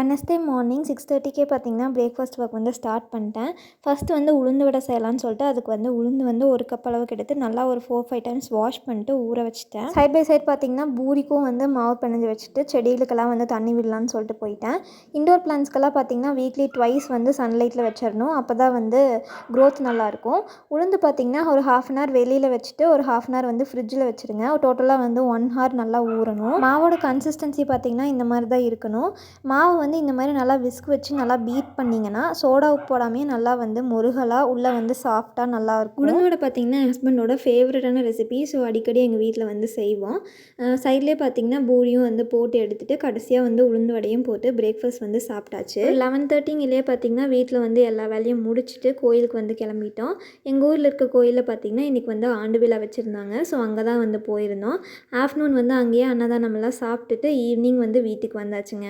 Wednesday morning 6:30க்கே பார்த்தீங்கன்னா breakfast work வந்து start பண்ணிட்டேன். ஃபஸ்ட்டு வந்து உளுந்து வடை செய்யலான்னு சொல்லிட்டு அதுக்கு வந்து உளுந்து வந்து 1 கப் அளவுக்கு எடுத்து நல்லா ஒரு 4-5 டைம்ஸ் வாஷ் பண்ணிட்டு ஊற வச்சுட்டேன். சைட் பை சைட் பார்த்தீங்கன்னா பூரிக்கும் வந்து மாவு பிணைஞ்சு வச்சுட்டு செடிகளுக்கெல்லாம் வந்து தண்ணி விடலான்னு சொல்லிட்டு போயிட்டேன். இண்டோர் பிளான்ஸ்க்கெல்லாம் பார்த்தீங்கன்னா வீக்லி ட்வைஸ் வந்து சன்லைட்டில் வச்சிடணும். அப்போ தான் வந்து க்ரோத் நல்லாயிருக்கும். உளுந்து பார்த்தீங்கன்னா ஒரு 1/2 அன் ஹவர் வெளியில் வச்சுட்டு ஒரு 1/2 அன் ஹவர் வந்து ஃப்ரிட்ஜில் வச்சுருங்க. டோட்டலாக வந்து 1 ஹவர் நல்லா ஊறணும். மாவோட கன்சிஸ்டன்சி பார்த்தீங்கன்னா இந்த மாதிரி தான் இருக்கணும். மாவு வந்து இந்த மாதிரி நல்லா விஸ்க் வச்சு நல்லா பீட் பண்ணிங்கன்னா சோடா உப்பு போடாமே நல்லா வந்து முருகலாக உள்ளே வந்து சாஃப்டாக நல்லாயிருக்கும். உளுந்தோட பார்த்திங்கன்னா என் ஹஸ்பண்டோட ஃபேவரட்டான ரெசிபி. ஸோ அடிக்கடி எங்கள் வீட்டில் வந்து செய்வோம். சைட்லேயே பார்த்திங்கன்னா பூரியும் வந்து போட்டு எடுத்துகிட்டு கடைசியாக வந்து உளுந்து வடையும் போட்டு பிரேக்ஃபாஸ்ட் வந்து சாப்பிட்டாச்சு. 11:30ங்கிலே பார்த்திங்கன்னா வீட்டில் வந்து எல்லா வேலையும் முடிச்சுட்டு கோயிலுக்கு வந்து கிளம்பிட்டோம். எங்கள் ஊரில் இருக்க கோயிலில் பார்த்திங்கன்னா இன்றைக்கி வந்து ஆண்டு விழா வச்சுருந்தாங்க. ஸோ அங்கே தான் வந்து போயிருந்தோம். ஆஃப்டர்நூன் வந்து அங்கேயே அன்னதானமெல்லாம் சாப்பிட்டுட்டு ஈவினிங் வந்து வீட்டுக்கு வந்தாச்சுங்க.